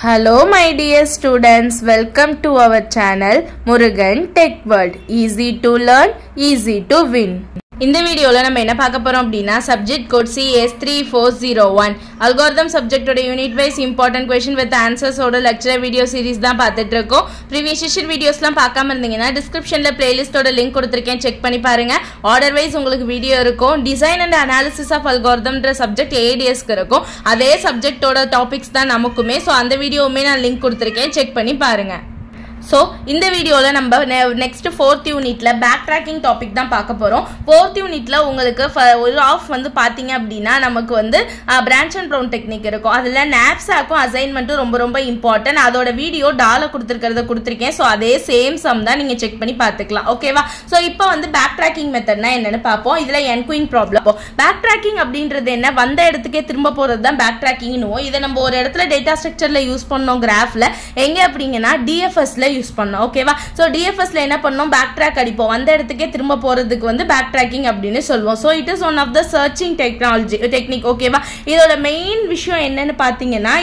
Hello my dear students, welcome to our channel Murugan Tech World. Easy to learn, easy to win. இந்த வீடியோல நம்ம என்ன பார்க்க போறோம் அப்படினா subject code CS3401 algorithm subject ஓட unit wise important question with answers ஓட lecture video series தான் பார்த்துட்டு இருக்கோம். previous session videosலாம் பார்க்காம இருந்தீங்கன்னா descriptionல playlist ஓட link கொடுத்திருக்கேன், check பண்ணி பாருங்க. order wise உங்களுக்கு வீடியோ இருக்கும். design and analysis of algorithm ன்ற subject ADS க்கு இருக்கும். அதே subject ஓட topics தான் நமக்குமே. சோ அந்த வீடியோவுமே நான் link கொடுத்திருக்கேன், check பண்ணி பாருங்க. So, in the video நம்ம next 4th unitல backtracking topic தான் பார்க்க போறோம். 4th unitல உங்களுக்கு ஒரு ஆஃப் வந்து பாத்தீங்க அப்படினா நமக்கு வந்து branch and brown technique இருக்கும். அதுல knapsack assignment ரொம்ப இம்பார்ட்டன்ட். அதோட வீடியோ டால கொடுத்திருக்கிறத கொடுத்திருக்கேன். சோ அதே சேம் சம் தான் நீங்க செக் பண்ணி பார்த்துக்கலாம். ஓகேவா? சோ இப்போ வந்து backtracking மெத்தட்னா என்னன்னு பாப்போம். இதுல n queen problem. backtracking அப்படின்றது என்ன? வந்த இடத்துக்கே திரும்ப போறது தான் backtracking னுவோம். இத நம்ம ஒரு இடத்துல டேட்டா ஸ்ட்ரக்சர்ல யூஸ் பண்ணோம் கிராஃப்ல. எங்க அப்படிங்கனா DFS ல யூஸ் பண்ணோம். ஓகேவா? சோ DFS ல என்ன பண்ணோம்? பேக் ட்ராக் அடிப்போம். அந்த இடத்துக்கே திரும்ப போறதுக்கு வந்து பேக் ட்ராக்கிங் அப்படினு சொல்வோம். So it is one of the searching technique. ஓகேவா? இதோட மெயின் விஷயம் என்னன்னு பாத்தீங்கன்னா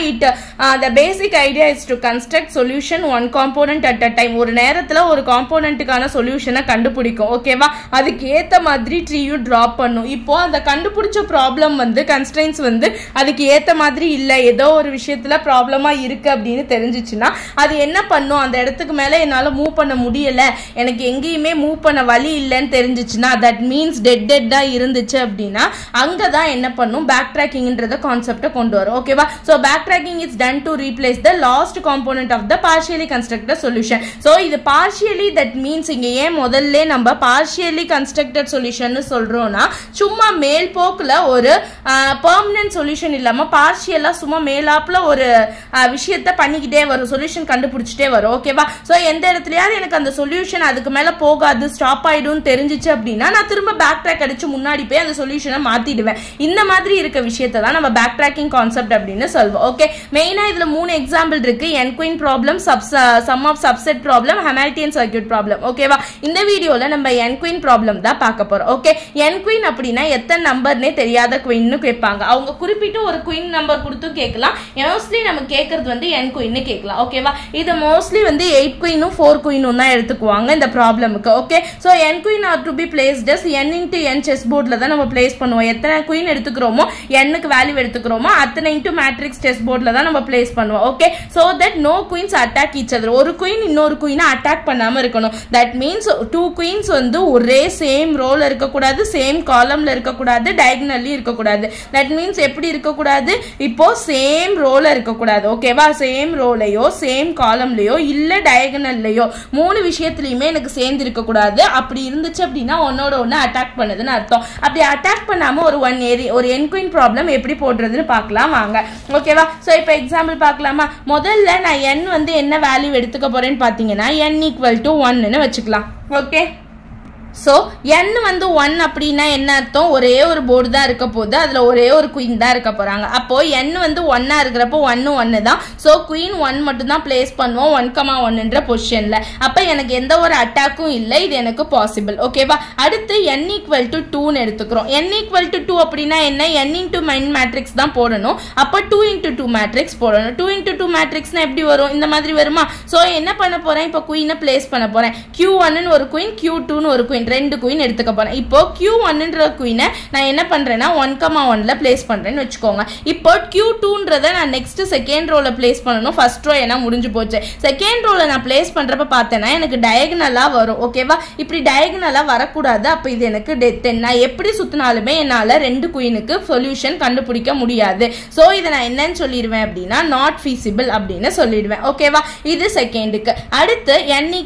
the basic idea is to construct solution one component at a time. ஒரு நேரத்துல ஒரு காம்போனன்ட்கான சொல்யூஷனை கண்டுபிடிக்கும். ஓகேவா? அதுக்கு ஏத்த மாதிரி ட்ரீயும் டிராப் பண்ணும். இப்போ அந்த கண்டுபிடிச்ச ப்ராப்ளம் வந்து கன்ஸ்ட்ரெயின்ட்ஸ் வந்து அதுக்கு ஏத்த மாதிரி இல்ல, ஏதோ ஒரு விஷயத்துல ப்ராப்ளமா இருக்கு அப்படின்னு தெரிஞ்சிச்சுன்னா அது என்ன பண்ணும்? அந்த இடத்துக்கு மேல என்னால மூவ் பண்ண முடியல, எனக்கு எங்கேயுமே மூவ் பண்ண வழி இல்லன்னு தெரிஞ்சிச்சுன்னா தட் மீன்ஸ் டெட்டா இருந்துச்சு அப்படின்னா அங்கதான் என்ன பண்ணும்? பேக் ட்ராக்கிங்ன்றத கான்செப்டை கொண்டு வரும். ஓகேவா? So back tracking is done to replace the last component of the partially constructed solution. So இது பார்ஷியலி தட் மீன்ஸ் இங்க ஏன் முதல்ல நம்ம பார்ஷியலி கன்ஸ்ட்ரக்டட் சொல்யூஷன் சொல்றோம்னா சும்மா மேல் போக்குல ஒரு பெர்மனன்ட் சொல்யூஷன் இல்லாம பார்ஷியலா சும்மா மேலாப்ல ஒரு விஷயத்தை பண்ணிக்கிட்டே வரும், சொல்யூஷன் கண்டுபிடிச்சிட்டே வரும். ஓகேவா? சோ எந்த இடத்துலயாவது எனக்கு அந்த சொல்யூஷன் அதுக்கு மேல போகாது, ஸ்டாப் ஆயிடும் தெரிஞ்சிச்சு அப்படின்னா நான் திரும்ப பேக் ட்ராக் அடிச்சு முன்னாடி போய் அந்த சொல்யூஷனை மாத்திடுவேன். இந்த மாதிரி இருக்க விஷயத்தை தான் நம்ம பேக் ட்ராக்கிங் கான்செப்ட் அப்படின்னு சொல்வோம். ஓகே, மெயினா இதுல 3 எக்ஸாம்பிள் இருக்கு. n queen problem, sum of subset problem, Hamiltonian circuit problem. ஓகேவா? இந்த வீடியோல நம்ம n queen ப்ராப்ளம் தான் பார்க்க போறோம். ஓகே, n queen அப்படின்னா எத்தனை நம்பர்னே தெரியாத குயின்னு கேட்பாங்க. அவங்க குறிப்பிட்டு ஒரு குயின் நம்பர் கொடுத்து கேட்கலாம். மோஸ்ட்லி நம்ம கேட்கறது வந்து n queen கேட்கலாம். ஓகேவா? இது மோஸ்ட்லி வந்து 8 queenும் 4 queenும் தான் எடுத்துக்குவாங்க இந்த ப்ராப்ளமுக்கு. Okay, so n queen are to be placed as n into n chess போர்ட்ல தான் நம்ம பிளேஸ் பண்ணுவோம். எத்தனை குயின் எடுத்துக்கிறோமோ n க்கு வேல்யூ எடுத்துக்கிறோமோ அத்தனை இன்டு மேட்ரிக்ஸ் செஸ் போர்ட்ல தான் நம்ம பிளேஸ் பண்ணுவோம். Okay, so that no queens attack each other. ஒரு குயின் இன்னொரு குயினை அட்டாக் பண்ணாம இருக்கணும். தட் மீன்ஸ் 2 குயின்ஸ் வந்து ஒரே சேம் ரோல இருக்க கூடாது, சேம் காலம்ல இருக்க கூடாது, டயகனல்லி இருக்க கூடாது. தட் மீன்ஸ் எப்படி இருக்க கூடாது? இப்போ சேம் ரோல இருக்க கூடாது. ஓகேவா? சேம் ரோலையோ சேம் காலம்லயோ இல்ல டயகனல்லையோ 3 விஷயத்துலயுமே எனக்கு சேர்ந்து இருக்க கூடாது. அப்படி இருந்துச்சு அப்படின்னா ஒன்னோட ஒன்னு அட்டாக் பண்ணுதுன்னு அர்த்தம். அப்படி அட்டாக் பண்ணாம ஒரு n queen ப்ராப்ளம் எப்படி போடுறதுன்னு பார்க்கலாம் வாங்க. ஓகேவா? சோ இப்போ எக்ஸாம்பிள் பார்க்கலாமா? முதல்ல நான் n வந்து என்ன வேல்யூ எடுத்துக்க போறேன்னு பாத்தீங்கன்னா n = 1 ன்னு வச்சுக்கலாம். ஓகே, சோ n வந்து 1 அப்படின்னா என்ன அர்த்தம்? ஒரே ஒரு போர்டு தான் இருக்க போகுது, அதுல ஒரே ஒரு குயின் தான் இருக்க போறாங்க. அப்போ n வந்து 1 இருக்கிறப்போ 1 தான். சோ குயின் 1 மட்டும் தான் பிளேஸ் பண்ணுவோம் 1,1ன்ற பொசிஷன்ல. அப்ப எனக்கு எந்த ஒரு அட்டாக்கும் இல்ல, இது எனக்கு பாசிபிள். ஓகேவா? அடுத்து n = 2 ன்னு எடுத்துக்கிறோம். n = 2 அப்படின்னா என்ன? n into n மேட்ரிக்ஸ் தான் போடணும். அப்ப 2 into 2 மேட்ரிக்ஸ் போடணும். 2 into 2 மேட்ரிக்ஸ்னா எப்படி வரும்? இந்த மாதிரி வருமா? சோ என்ன பண்ண போறேன்? இப்போ குயினை பிளேஸ் பண்ண போறேன். q1 ன்னு ஒரு குயின், q2 ன்னு ஒரு குயின், 2 குயின் எடுத்துக்க போறேன். இப்போ q1ன்ற குயினை நான் என்ன பண்றேன்னா 1,1ல பிளேஸ் பண்றேன்னு வச்சுக்கோங்க. இப்போ q2ன்றத நான் நெக்ஸ்ட் செகண்ட் ரோல பிளேஸ் பண்ணனும். ஃபர்ஸ்ட் ரோ ஏனா முடிஞ்சு போச்சு. செகண்ட் ரோல நான் பிளேஸ் பண்றப்ப பார்த்தேனா எனக்கு டயகனலா வரும். ஓகேவா? இப்படி டயகனலா வரக்கூடாது. அப்ப இது எனக்கு டெத். நான் எப்படி சுத்தினாலுமே என்னால 2 குயினுக்கு சொல்யூஷன் கண்டுபிடிக்க முடியாது. சோ இத நான் என்னன்னு சொல்லிடுவேன் அப்படின்னா நாட் feasible அப்படின்னு சொல்லிடுவேன். ஓகேவா? இது செகண்டுக்கு. அடுத்து n =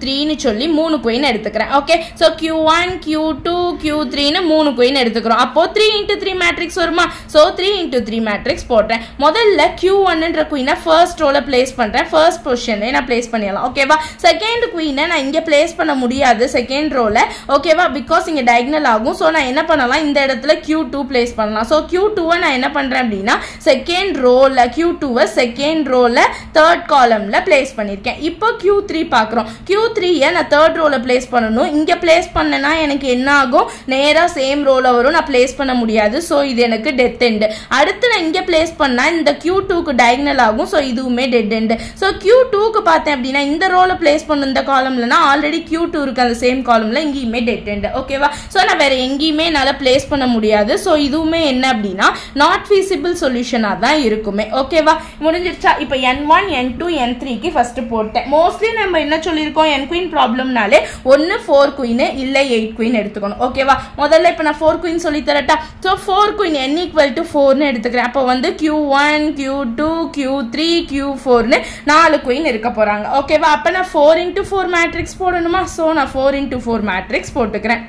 3 ன்னு சொல்லி 3 குயின் எடுத்துக்கிறேன். Okay, so q1 q2 q3 ன்னு 3 குயின் எடுத்துக்கிறோம். அப்போ 3 into 3 மேட்ரிக்ஸ் வருமா? சோ 3 into 3 மேட்ரிக்ஸ் போடுறேன். முதல்ல q1ன்ற குயினை ஃபர்ஸ்ட் ரோல பிளேஸ் பண்றேன். ஃபர்ஸ்ட் பொசிஷன்ல நான் பிளேஸ் பண்ணிடலாம். ஓகேவா? செகண்ட் குயினை நான் இங்க பிளேஸ் பண்ண முடியாது செகண்ட் ரோல. ஓகேவா? பிகாஸ் இங்க டயகனல் ஆகும். சோ நான் என்ன பண்ணலாம்? இந்த இடத்துல q2 பிளேஸ் பண்ணலாம். சோ q2 நான் என்ன பண்றேன் அப்படின்னா செகண்ட் ரோல q2 செகண்ட் ரோல தேர்ட் காலம்ல பிளேஸ் பண்ணிருக்கேன். இப்போ q3 பார்க்கறோம். q3 நான் தேர்ட் ரோல பிளேஸ் பண்ணனும். இங்க பிளேஸ் பண்ணனா எனக்கு என்ன ஆகும் நேரா சேம் ரோல வரும் நான் பிளேஸ் பண்ண முடியாது சோ இது எனக்கு டெத் எண்ட் அடுத்து நான் இங்க பிளேஸ் பண்ணா இந்த Q2 க்கு டயகனல் ஆகும் சோ இதுவுமே டெட் எண்ட் சோ Q2 க்கு பார்த்தேன் அப்படினா இந்த ரோல பிளேஸ் பண்ண இந்த காலம்லனா ஆல்ரெடி Q2 இருக்கு அந்த சேம் காலம்ல இங்கேயுமே டெட் எண்ட் ஓகேவா சோ நான் வேற எங்கேயுமே என்னால பிளேஸ் பண்ண முடியாது சோ இதுவுமே என்ன அப்படினா நாட் feasible சொல்யூஷனா தான் இருக்குமே ஓகேவா முடிஞ்சிருச்சா இப்போ n1 n2 n3 க்கு ஃபர்ஸ்ட் போட்டேன் மோஸ்ட்லி நம்ம என்ன சொல்லிருக்கோம் n queen ப்ராப்ளம்னாலே ஒன்னு 4 queen இல்ல 8 queen எடுத்துக்கணும் ஓகேவா முதல்ல இப்போ நான் 4 queen சொல்லி தரட்டா சோ 4 queen n = 4 ன்னு எடுத்துக்கிறேன் அப்போ வந்து q1 q2 q3 q4 ன்னு 4 queen இருக்க போறாங்க ஓகேவா அப்ப நான் 4 * 4 மேட்ரிக்ஸ் போடணுமா சோ நான் 4 * 4 மேட்ரிக்ஸ் போட்டுக்கிறேன்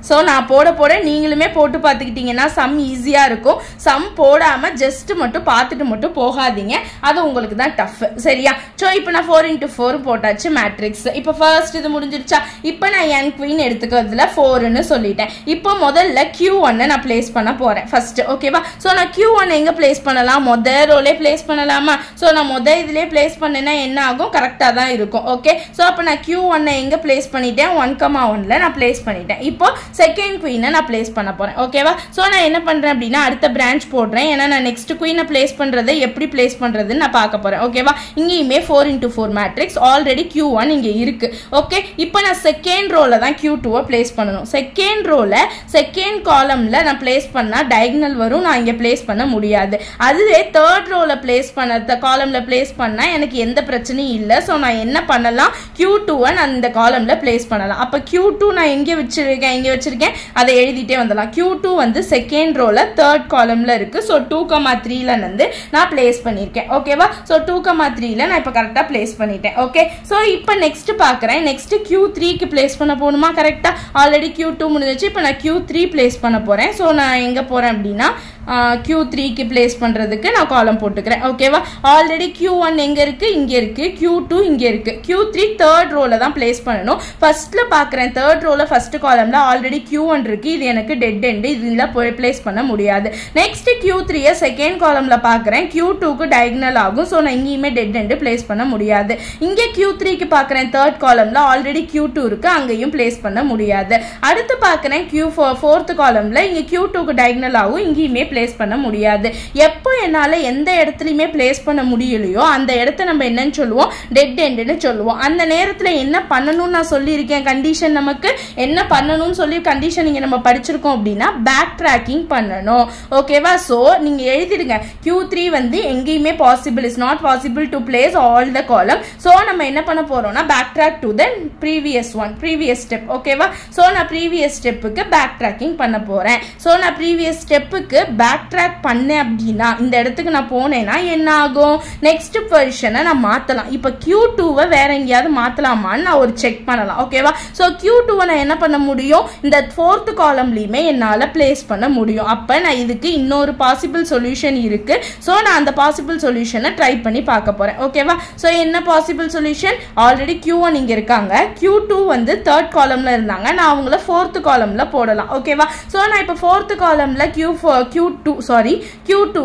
சோ நான் போட நீங்களுமே போட்டு பார்த்துக்கிட்டீங்கன்னா சம் ஈஸியா இருக்கும் சம் போடாம ஜஸ்ட் மட்டும் பார்த்துட்டு மட்டும் போகாதீங்க அது உங்களுக்கு தான் டஃப் சரியா சோ இப்போ நான் 4 * 4 போட்டாச்சு மேட்ரிக்ஸ் இப்போ ஃபர்ஸ்ட் இது முடிஞ்சிருச்சா இப்போ நான் n queen எடுத்துக்கிறதுல 4 ன்னு சொல்லிட்டேன் இப்போ முதல்ல q1 நான் பிளேஸ் பண்ண போறேன் ஃபர்ஸ்ட் ஓகேவா சோ நான் q1 எங்க பிளேஸ் பண்ணலாம் முதல் ரோலே பிளேஸ் பண்ணலாமா சோ நான் முதல் இதுலயே பிளேஸ் பண்ணேனா என்ன ஆகும் கரெக்ட்டா தான் இருக்கும் ஓகே சோ அப்ப நான் q1 எங்க பிளேஸ் பண்ணிட்டேன் 1,1 ல நான் பிளேஸ் பண்ணிட்டேன் இப்போ செகண்ட் குயினை நான் பிளேஸ் பண்ண போறேன் ஓகேவா சோ நான் என்ன பண்றேன் அப்படினா அடுத்த பிரான்ச் போடுறேன் ஏனா நான் நெக்ஸ்ட் குயினை பிளேஸ் பண்றதை எப்படி பிளேஸ் பண்றதுன்னு நான் பார்க்க போறேன் ஓகேவா இங்கேயுமே 4 * 4 மேட்ரிக்ஸ் ஆல்ரெடி q1 இங்க இருக்கு ஓகே இப்போ நான் செகண்ட் ரோல தான் q2 பிளேஸ் பண்ணனும் செகண்ட் ரோல செகண்ட் காலம்ல நான் பிளேஸ் பண்ணா டயகனல் வரும் நான் இங்க பிளேஸ் பண்ண முடியாது அதுவே தேர்ட் ரோல பிளேஸ் பண்ண காலம்ல பிளேஸ் பண்ணா எனக்கு எந்த பிரச்சனையும் இல்ல சோ நான் என்ன பண்ணலாம் q2 நான் இந்த காலம்ல பிளேஸ் பண்ணலாம் அப்ப q2 நான் எங்க வச்சிருக்கேன் அதை எழுதிட்டே வந்துடலாம் q2 வந்து செகண்ட் ரோல தேர்ட் காலம்ல இருக்கு சோ 2,3 ல வந்து நான் பிளேஸ் பண்ணிருக்கேன் ஓகேவா சோ 2,3 ல நான் இப்ப கரெக்ட்டா பிளேஸ் பண்ணிட்டேன் ஓகே சோ இப்போ நெக்ஸ்ட் பார்க்கறேன் நெக்ஸ்ட் q3 க்கு பிளேஸ் பண்ண போணுமா கரெக்ட்டா ஆல்ரெடி q2 முடிஞ்சிருச்சு இப்போ நான் q3 பிளேஸ் பண்ண போறேன் சோ நான் எங்க போறேன் அப்படினா q3 க்கு பிளேஸ் பண்றதுக்கு நான் காலம் போட்டுக்கிறேன் ஓகேவா ஆல்ரெடி q1 எங்க இருக்கு இங்க இருக்கு q2 இங்க இருக்கு q3 தேர்ட் ரோல தான் பிளேஸ் பண்ணனும் ஃபர்ஸ்ட்ல பார்க்கறேன் தேர்ட் ரோல ஃபர்ஸ்ட் காலம்ல ஆல்ரெடி q1 இருக்கு இது எனக்கு டெட் எண்ட் இதுல போய் பிளேஸ் பண்ண முடியாது நெக்ஸ்ட் q3 ய செகண்ட் காலம்ல பார்க்கறேன் q2 க்கு டயகனல் ஆகும் சோ நான் இங்கேயுமே டெட் எண்ட் பிளேஸ் பண்ண முடியாது இங்க q3 க்கு பார்க்கறேன் தேர்ட் காலம்ல ஆல்ரெடி q2 இருக்கு அங்கேயும் பிளேஸ் பண்ண முடியாது அடுத்து பார்க்கறேன் q4 fourth காலம்ல இங்க q2 க்கு டயகனல் ஆகும் இங்கேயுமே பிளேஸ் பண்ண முடியாது எப்போ என்னால எந்த இடத்துலயுமே பிளேஸ் பண்ண முடியலையோ அந்த இடத்தை நம்ம என்னன்னு சொல்லுவோம் டெட் எண்ட்னு சொல்லுவோம் அந்த நேரத்துல என்ன பண்ணனும்னு நான் சொல்லி இருக்கேன் கண்டிஷன் நமக்கு என்ன பண்ணனும்னு சொல்லி கண்டிஷன் இங்க நம்ம படிச்சிருக்கோம் அப்படினா பேக் ட்ராக்கிங் பண்ணனும் ஓகேவா சோ நீங்க எழுதிடுங்க q3 வந்து எங்கேயுமே possible is not possible to place all the column so நம்ம என்ன பண்ண போறோம்னா backtrack to the previous step ஓகேவா சோ நான் previous ஸ்டெப்புக்கு பேக் ட்ராக்கிங் பண்ண போறேன் சோ நான் previous ஸ்டெப்புக்கு பேக் ட்ராக் பண்ணேன் அப்படினா இந்த இடத்துக்கு நான் போனேனா என்ன ஆகும் நெக்ஸ்ட் பொசிஷனை நான் மாத்தலாம் இப்போ q2 வை வேற எங்கயாவது மாத்தலாமான்னு நான் ஒரு செக் பண்ணலாம் ஓகேவா சோ q2 வை நான் என்ன பண்ண முடியும் இந்த fourth காலம்லயே என்னால பிளேஸ் பண்ண முடியும் அப்ப நான் இதுக்கு இன்னொரு பாசிபிள் சொல்யூஷன் இருக்கு சோ நான் அந்த பாசிபிள் சொல்யூஷனை ட்ரை பண்ணி பார்க்க போறேன் ஓகேவா சோ என்ன பாசிபிள் சொல்யூஷன் ஆல்ரெடி q1 இங்க இருக்காங்க q2 வந்து தேர்ட் காலம்ல இருந்தாங்க நான் அவங்கள fourth காலம்ல போடலாம் ஓகேவா சோ நான் இப்போ fourth காலம்ல q2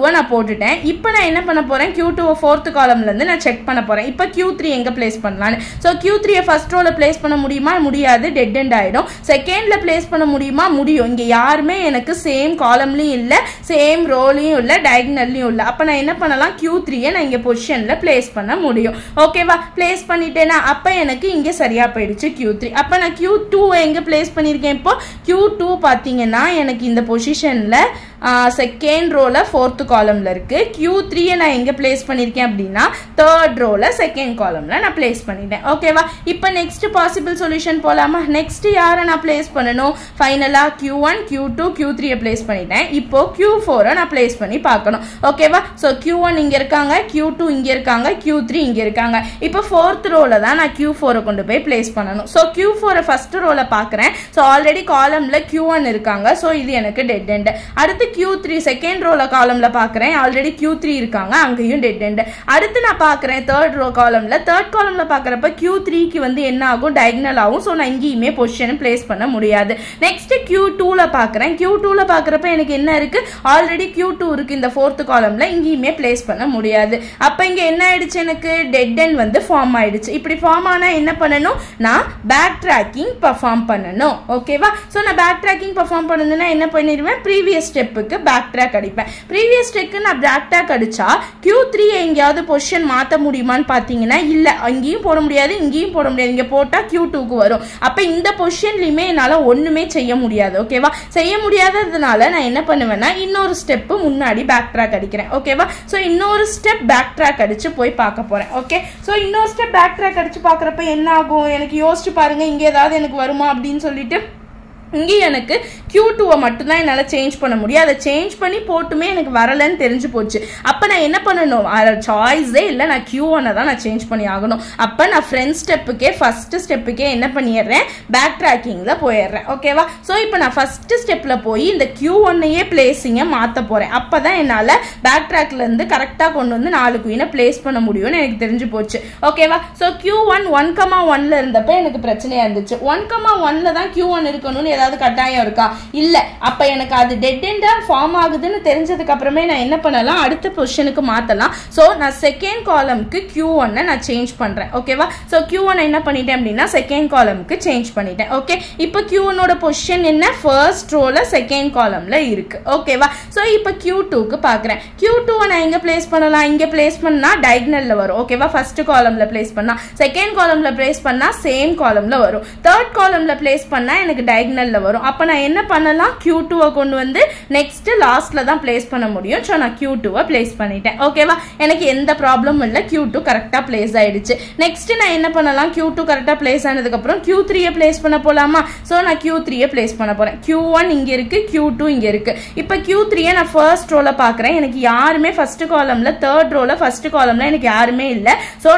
வை நான் போட்டுட்டேன் இப்போ நான் என்ன பண்ண போறேன் q2 வை fourth காலம்ல இருந்து நான் செக் பண்ண போறேன் இப்போ q3 எங்க பிளேஸ் பண்ணலாம் சோ q3 யை ஃபர்ஸ்ட் ரோல பிளேஸ் பண்ண முடியுமா முடியாது டெட் எண்ட் ஆயிடும் செகண்ட்ல பிளேஸ் பண்ண முடியுமா முடியும் இங்க யாருமே எனக்கு சேம் காலம்லயும் இல்ல சேம் ரோலயும் இல்ல டயகனல்லயும் இல்ல அப்ப நான் என்ன பண்ணலாம் q3 யை நான் இங்க பொசிஷன்ல பிளேஸ் பண்ண முடியும் ஓகேவா பிளேஸ் பண்ணிட்டேனா அப்ப எனக்கு இங்க சரியா போயிடுச்சு q3 அப்ப நான் q2 எங்க பிளேஸ் பண்ணிருக்கேன் இப்போ q2 பாத்தீங்கன்னா எனக்கு இந்த பொசிஷன்ல செகண்ட் ரோல fourth காலம்ல இருக்கு q3 யை நான் எங்க பிளேஸ் பண்ணிருக்கேன் அப்படினா தேர்ட் ரோல செகண்ட் காலம்ல நான் பிளேஸ் பண்ணிட்டேன் ஓகேவா இப்போ நெக்ஸ்ட் பாசிபிள் சொல்யூஷன் போலாமா நெக்ஸ்ட் யார நான் பிளேஸ் பண்ணனும் ஃபைனலா q1 q2 q3 யை பிளேஸ் பண்ணிட்டேன் இப்போ q4 நான் பிளேஸ் பண்ணி பார்க்கணும் ஓகேவா சோ q1 இங்க இருக்காங்க q2 இங்க இருக்காங்க q3 இங்க இருக்காங்க இப்போ fourth ரோல தான் நான் q4 கொண்டு போய் பிளேஸ் பண்ணனும் சோ q4 ஃபர்ஸ்ட் ரோல பார்க்கறேன் சோ ஆல்ரெடி காலம்ல q1 இருக்காங்க சோ இது எனக்கு டெட் எண்ட் அடுத்து Q3 செகண்ட் ரோல காலம்ல பார்க்கறேன் ஆல்ரெடி Q3 இருக்காங்க அங்கேயும் டெட் எண்ட் அடுத்து நான் பார்க்கறேன் தேர்ட் ரோ காலம்ல தேர்ட் காலம்ல பார்க்கறப்ப Q3 க்கு வந்து என்ன ஆகும் டயகனல் ஆகும் சோ நான் இங்கேயுமே பொசிஷன் பிளேஸ் பண்ண முடியாது நெக்ஸ்ட் Q2 ல பார்க்கறேன் Q2 ல பார்க்கறப்ப எனக்கு என்ன இருக்கு ஆல்ரெடி Q2 இருக்கு இந்த ஃபோர்த் காலம்ல இங்கேயுமே பிளேஸ் பண்ண முடியாது அப்ப இங்க என்ன ஆயிடுச்சு எனக்கு டெட் எண்ட் வந்து ஃபார்ம் ஆயிடுச்சு இப்படி ஃபார்ம் ஆனா என்ன பண்ணனும் நான் பேக் ட்ராக்கிங் பெர்ஃபார்ம் பண்ணனும் ஓகேவா சோ நான் பேக் ட்ராக்கிங் பெர்ஃபார்ம் பண்ணனும்னா என்ன பண்ணிடுவேன் previous ஸ்டெப்புக்கு பேக் ட்ராக் அடிப்பேன் previous ஸ்டெப்புக்கு நான் பேக் ட்ராக் அடிச்சா Q3 எங்கயாவது பொசிஷன் மாத்த முடியுமான்னு பாத்தீங்கன்னா இல்ல அங்கேயும் போட முடியாது இங்கேயும் போட முடியாது இங்க போட்டா Q2 க்கு வரும் அப்ப இந்த பொசிஷன்லயே என்னால ஒண்ணுமே செய்ய முடியாது ஓகேவா செய்ய முடியாததுனால நான் என்ன பண்ணுவேன்னா இன்னொரு ஸ்டெப் முன்னாடி பேக் ட்ராக் அடிக்கிறேன் ஓகேவா சோ இன்னொரு ஸ்டெப் பேக் ட்ராக் அடிச்சு போய் பார்க்க போறேன் ஓகே சோ இன்னொரு ஸ்டெப் பேக் ட்ராக் அடிச்சு பார்க்கறப்ப என்ன ஆகும் எனக்கு யோசிச்சு பாருங்க இங்க ஏதாவது எனக்கு வருமா அப்படினு சொல்லிட்டு இங்க எனக்கு Q2 மட்டும் தான் என்னால சேஞ்ச் பண்ண முடியும் அத சேஞ்ச் பண்ணி போட்டுமே எனக்கு வரலன்னு தெரிஞ்சு போச்சு அப்ப நான் என்ன பண்ணனும் சாய்ஸே இல்ல நான் Q1 தான் நான் சேஞ்ச் பண்ணி ஆகணும் அப்ப நான் ஃப்ரண்ட் ஸ்டெப்புக்கே ஃபர்ஸ்ட் ஸ்டெப்புக்கே என்ன பண்ணிறேன் பேக் ட்ராக்கிங்ல போயிடுறேன் ஓகேவா சோ இப்போ நான் ஃபர்ஸ்ட் ஸ்டெப்ல போய் இந்த Q1 யே பிளேசிங்க மாத்த போறேன் அப்பதான் என்னால பேக் ட்ராக்ல இருந்து கரெக்ட்டா கொண்டு வந்து 4 குயினை பிளேஸ் பண்ண முடியும்னு எனக்கு தெரிஞ்சு போச்சு ஓகேவா சோ Q1 1,1 ல இருந்தப்ப எனக்கு பிரச்சனையா இருந்துச்சு 1,1 ல தான் Q1 இருக்கணும்னு ஏதாவது கட்டாயம் இருக்கா இல்ல அப்ப எனக்கு அது டெட் எண்டா ஃபார்ம் ஆகுதுன்னு தெரிஞ்சதுக்கு அப்புறமே நான் என்ன பண்ணலாம் அடுத்த பொசிஷனுக்கு மாத்தலாம் சோ நான் செகண்ட் காலம்க்கு Q1 நான் சேஞ்ச் பண்றேன் ஓகேவா சோ Q1 என்ன பண்ணிட்டேன் அப்படினா செகண்ட் காலம்க்கு சேஞ்ச் பண்ணிட்டேன் ஓகே இப்போ Q1 ஓட பொசிஷன் என்ன ஃபர்ஸ்ட் ரோல செகண்ட் காலம்ல இருக்கு ஓகேவா சோ இப்போ Q2 க்கு பார்க்கறேன் Q2 நான் எங்க பிளேஸ் பண்ணலாம் இங்க பிளேஸ் பண்ணா டயகனல்ல வரும் ஓகேவா ஃபர்ஸ்ட் காலம்ல பிளேஸ் பண்ணா செகண்ட் காலம்ல பிளேஸ் பண்ணா சேம் காலம்ல வரும் தேர்ட் காலம்ல பிளேஸ் பண்ணா எனக்கு டயகனல் வரும் அப்ப நான் என்ன பண்ணலாம் Q2 கொண்டு வந்து நெக்ஸ்ட் லாஸ்ட்ல தான் பிளேஸ் பண்ண முடியும் சோ நான் Q2 பிளேஸ் பண்ணிட்டேன் ஓகேவா எனக்கு எந்த ப்ராப்ளமும் இல்ல Q2 கரெக்ட்டா பிளேஸ் ஆயிடுச்சு நெக்ஸ்ட் நான் என்ன பண்ணலாம் Q2 கரெக்ட்டா பிளேஸ் ஆனதுக்கு அப்புறம் Q3 பிளேஸ் பண்ண போலாமா சோ நான் Q3 பிளேஸ் பண்ண போறேன் Q1 இங்க இருக்கு Q2 இங்க இருக்கு இப்போ Q3 நான் ஃபர்ஸ்ட் ரோல பார்க்கறேன் எனக்கு யாருமே ஃபர்ஸ்ட் காலம்ல தேர்ட் ரோல ஃபர்ஸ்ட் காலம்ல எனக்கு யாருமே இல்ல சோ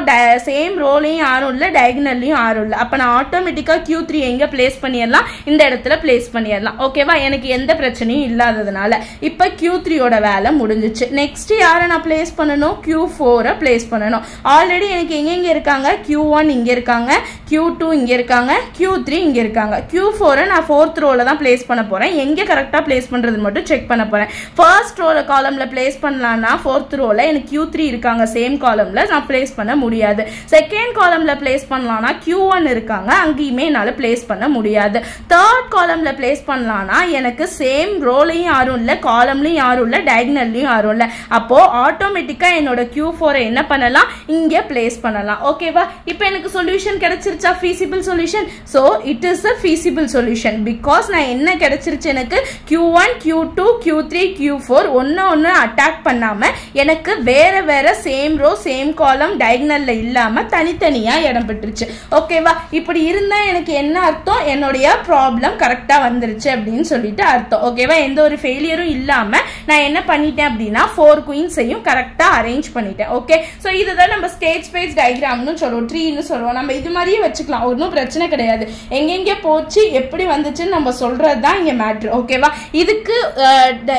சேம் ரோலயும் யாரும் இல்ல டயகனல்லயும் யாரும் இல்ல அப்ப நான் ஆட்டோமேட்டிக்கா Q3 எங்க பிளேஸ் பண்ணிரலாம் இந்த இடத்துல பிளேஸ் பண்ணிரலாம் ஓகேவா எனக்கு எந்த பிரச்சனையும் இல்லாததனால இப்போ Q3 ஓட வேலை முடிஞ்சிச்சு நெக்ஸ்ட் யாரை நான் பிளேஸ் பண்ணனும் Q4 பிளேஸ் பண்ணனும் ஆல்ரெடி எனக்கு எங்க இருக்காங்க Q1 இங்க இருக்காங்க Q2 இங்க இருக்காங்க Q3 இங்க இருக்காங்க Q4 நான் ஃபோர்த் ரோல தான் பிளேஸ் பண்ண போறேன் எங்க கரெக்ட்டா பிளேஸ் பண்றது மட்டும் செக் பண்ண போறேன் ஃபர்ஸ்ட் ரோல காலம்ல பிளேஸ் பண்ணலாம்னா ஃபோர்த் ரோல எனக்கு Q3 இருக்காங்க சேம் காலம்ல நான் பிளேஸ் பண்ண முடியாது செகண்ட் காலம்ல பிளேஸ் பண்ணலாம்னா Q1 இருக்காங்க அங்கேயுமே என்னால பிளேஸ் பண்ண முடியாது தேர்ட் காலம்ல பிளேஸ் பண்ணலாம்னா எனக்கு சேம் ரோலயும் யாரும் இல்ல காலம்லயும் யாரும் இல்ல டயகனல்லயும் யாரும் இல்ல அப்போ ஆட்டோமேட்டிக்கா என்னோட Q4 என்ன பண்ணலாம் இங்க பிளேஸ் பண்ணலாம் ஓகேவா இப்போ எனக்கு solution கிடைச்சிருச்சா feasible solution so it is a feasible solution because நான் என்ன கிடைச்சிருச்சு எனக்கு Q1 Q2 Q3 Q4 ஒண்ணு அட்டாக் பண்ணாம எனக்கு வேற வேற சேம் ரோ சேம் காலம் டயகனல்ல இல்லாம தனித்தனியா இடம் பெற்றுச்சு ஓகேவா இப்படி இருந்தா எனக்கு என்ன அர்த்தம் என்னோட ப்ராப்ளம் கரெக்ட்டா வந்துருச்சு அப்படினு சொல்லிட்டு அர்த்தம் ஓகேவா எந்த ஒரு ஃபெயிலியரும் இல்லாம நான் என்ன பண்ணிட்டேன் அப்படினா 4 குயின்ஸையும் கரெக்ட்டா அரேஞ்ச் பண்ணிட்டேன் ஓகே சோ இதுதான் நம்ம ஸ்டேட் ஸ்பேஸ் டயகிராம்னு சொல்றோம் ட்ரீன்னு சொல்றோம் நம்ம இது மாதிரியே வச்சுக்கலாம் ஒன்றும் பிரச்சனை கிடையாது எங்கெங்க போச்சு எப்படி வந்துச்சுன்னு நம்ம சொல்றதுதான் இங்க மேட்டர் ஓகேவா இதுக்கு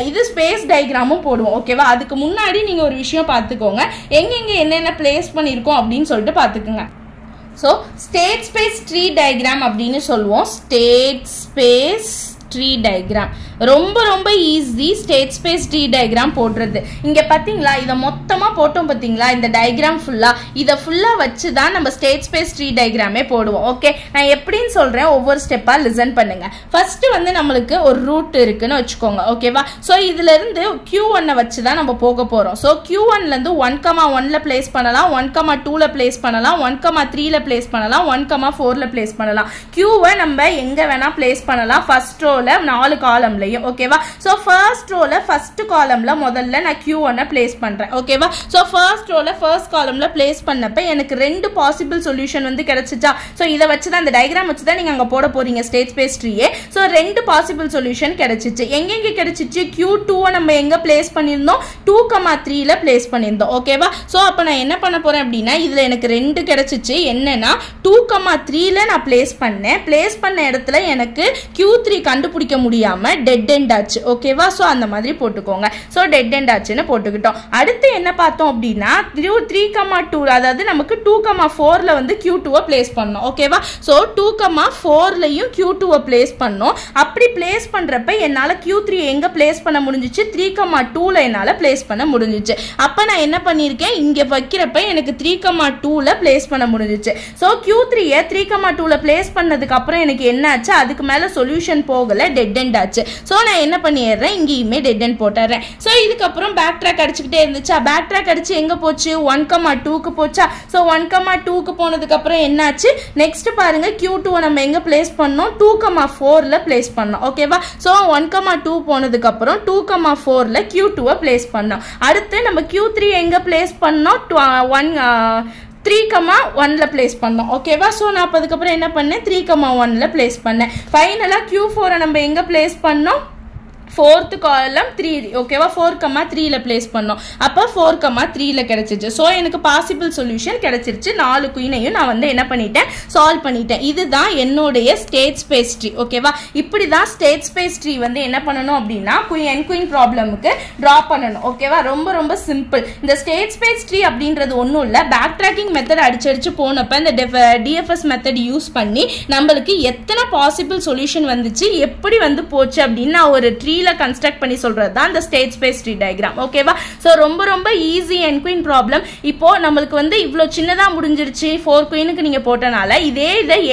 இது ஸ்பேஸ் டயகிராமும் போடுவோம் ஓகேவா அதுக்கு முன்னாடி நீங்க ஒரு விஷயம் பார்த்துக்கோங்க எங்கெங்க என்னென்ன பிளேஸ் பண்ணிருக்கோம் அப்படின்னு சொல்லிட்டு பார்த்துக்கோங்க So, state space tree diagram அப்படினு சொல்லுவோம் state space tree diagram ரொம்ப ரொம்ப easy state space tree diagram போடுறது இங்க பாத்தீங்களா இத மொத்தமா போட்டோம் பாத்தீங்களா இந்த டயகிராம் ஃபுல்லா இத ஃபுல்லா வச்சு தான் நம்ம ஸ்டேட் ஸ்பேஸ் ட்ரீ டயகிராமே போடுவோம் ஓகே நான் எப்படின்னு சொல்றேன் ஒவ்வொரு ஸ்டெப்பா லிசன் பண்ணுங்க ஃபர்ஸ்ட் வந்து நமக்கு ஒரு ரூட் இருக்குன்னு வெச்சுக்கோங்க ஓகேவா சோ இதுல இருந்து Q1 வச்சு தான் நம்ம போக போறோம் சோ Q1 ல இருந்து 1,1 ல பிளேஸ் பண்ணலாம் 1,2 ல பிளேஸ் பண்ணலாம் 1,3 ல பிளேஸ் பண்ணலாம் 1,4 ல பிளேஸ் பண்ணலாம் Q நம்ம எங்க வேணா பிளேஸ் பண்ணலாம் ஃபர்ஸ்ட் ரோல 4 காலம்ல ஓகேவா சோ ஃபர்ஸ்ட் ரோல ஃபர்ஸ்ட் காலம்ல முதல்ல நான் Q1 பிளேஸ் பண்றேன் ஓகேவா சோ ஃபர்ஸ்ட் ரோல ஃபர்ஸ்ட் காலம்ல பிளேஸ் பண்ணப்ப எனக்கு ரெண்டு பாசிபிள் சொல்யூஷன் வந்து கிடைச்சிச்சா சோ இத வச்சு தான் இந்த டயகிராம் வச்சு தான் நீங்க அங்க போட போறீங்க ஸ்டேட் ஸ்பேஸ் ட்ரீயே சோ ரெண்டு பாசிபிள் சொல்யூஷன் கிடைச்சிச்சு எங்கெங்க கிடைச்சிச்சு Q2 நம்ம எங்க பிளேஸ் பண்ணிருந்தோம் 2,3 ல பிளேஸ் பண்ணிருந்தோம் ஓகேவா சோ அப்ப நான் என்ன பண்ண போறேன் அப்படினா இதுல எனக்கு ரெண்டு கிடைச்சிச்சு என்னன்னா 2,3 ல நான் பிளேஸ் பண்ண இடத்துல எனக்கு Q3 கண்டுபிடிக்க முடியாம டெட் எண்ட் ஆச்சு. ஓகேவா? ஸோ அந்த மாதிரி போட்டுக்கோங்க. ஸோ டெட் எண்ட் ஆச்சுன்னு போட்டுக்கிட்டோம். அடுத்து என்ன பார்த்தோம் அப்படின்னா 3,2 அதாவது நமக்கு 2,4ல வந்து Q2 பிளேஸ் பண்ணோம். ஓகேவா? ஸோ 2,4லையும் Q2 பிளேஸ் பண்ணோம். அப்படி பிளேஸ் பண்றப்ப என்னால் Q3 எங்க பிளேஸ் பண்ண முடிஞ்சிச்சு? 3,2ல என்னால் பிளேஸ் பண்ண முடிஞ்சிச்சு. அப்போ நான் என்ன பண்ணியிருக்கேன்? இங்கே வைக்கிறப்ப எனக்கு 3,2ல பிளேஸ் பண்ண முடிஞ்சிச்சு. ஸோ Q3யை 3,2ல பிளேஸ் பண்ணதுக்கு அப்புறம் எனக்கு என்ன ஆச்சு? அதுக்கு மேலே சொல்யூஷன் போகலை, டெட் எண்ட் ஆச்சு. ஸோ நான் என்ன பண்ணிடுறேன்? இங்கேயுமே டெட் எண்ட் போட்டுறேன். ஸோ இதுக்கப்புறம் பேக் ட்ராக் அடிச்சுக்கிட்டே இருந்துச்சா? பேக் ட்ராக் அடிச்சு எங்கே போச்சு? 1,2க்கு போச்சா? ஸோ 1,2க்கு போனதுக்கு அப்புறம் என்னாச்சு? நெக்ஸ்ட் பாருங்க, Q2 நம்ம எங்க பிளேஸ் பண்ணோம்? 2,4ல பிளேஸ் பண்ணோம். ஓகேவா? ஸோ 1,2 போனதுக்கு அப்புறம் 2,4ல Q2 பிளேஸ் பண்ணோம். அடுத்து நம்ம Q3 எங்க பிளேஸ் பண்ணோம்? 3,1ல பிளேஸ் பண்ணோம். ஓகேவா? ஸோ நான் அதுக்கப்புறம் என்ன பண்ணேன்? 3,1ல பிளேஸ் பண்ணேன். ஃபைனலாக Q4 நம்ம எங்க பிளேஸ் பண்ணோம்? 4th காலம் 3. ஓகேவா? 4,3ல பிளேஸ் பண்ணோம். அப்போ 4,3ல கிடைச்சிச்சு. ஸோ எனக்கு பாசிபிள் சொல்யூஷன் கிடைச்சிருச்சு. 4 குயினையும் நான் வந்து என்ன பண்ணிட்டேன்? சால்வ் பண்ணிட்டேன். இதுதான் என்னுடைய ஸ்டேட் ஸ்பேஸ் ட்ரீ. ஓகேவா? இப்படி தான் ஸ்டேட் ஸ்பேஸ் ட்ரீ வந்து என்ன பண்ணணும் அப்படின்னா குயின் ப்ராப்ளமுக்கு ட்ரா பண்ணணும். ஓகேவா? ரொம்ப ரொம்ப சிம்பிள். இந்த ஸ்டேட் ஸ்பேஸ் ட்ரீ அப்படின்றது ஒன்றும் இல்லை, பேக் ட்ராக்கிங் மெத்தட் அடிச்சு போனப்ப இந்த டிஎஃப்எஸ் மெத்தட் யூஸ் பண்ணி நம்மளுக்கு எத்தனை பாசிபிள் சொல்யூஷன் வந்துச்சு, எப்படி வந்து போச்சு அப்படின்னு நான் ஒரு ட்ரீ கன்ஸ்ட்ரக்ட் பண்ணி சொல்றது தான் இந்த ஸ்டேட் ஸ்பேஸ் ட்ரீ டயக்ராம். ஓகேவா? சோ ரொம்ப ரொம்ப ஈஸி என் குயின் ப்ராப்ளம். இப்போ நமக்கு வந்து இவ்ளோ சின்னதா முடிஞ்சிருச்சு 4 குயினுக்கு நீங்க போட்டனால. இதை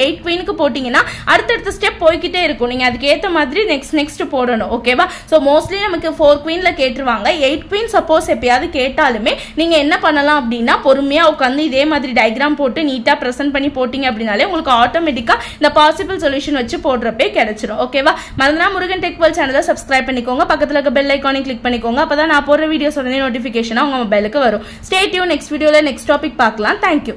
8 குயினுக்கு போட்டீங்கன்னா அடுத்தடுத்த ஸ்டெப் போய்கிட்டே இருக்கும். நீங்க அதுக்கு ஏத்த மாதிரி நெக்ஸ்ட் போடணும். ஓகேவா? சோ மோஸ்ட்லி நமக்கு 4 குயின்ல கேட்டுருவாங்க. 8 குயின் சப்போஸ் எப்பயாவது கேட்டாலுமே நீங்க என்ன பண்ணலாம் அப்படின்னா பொறுமையா உட்காந்து இதே மாதிரி டயக்ராம் போட்டு நீட்டா பிரசன்ட் பண்ணி போட்டீங்க அப்படின்னாலே உங்களுக்கு ஆட்டோமேட்டிக்கா இந்த பாசிபிள் சொல்யூஷன் வச்சு போடுறப்பே கிடைச்சிடும். ஓகேவா? மறந்துனா முருகன் டெக் வேர்ல்ட் சேனலை சப்ஸ்கிரைப் பண்ணிக்கோங்க. பக்கத்துல இருக்க பெல் ஐகானை கிளிக் பண்ணிக்கோங்க. அப்பதான் நான் போடுற வீடியோஸ் உடனே நோட்டிபிகேஷனா உங்க மொபைலுக்கு வரும். Stay tune. நெக்ஸ்ட் வீடியோல நெக்ஸ்ட் டாபிக் பார்க்கலாம். தேங்க்யூ.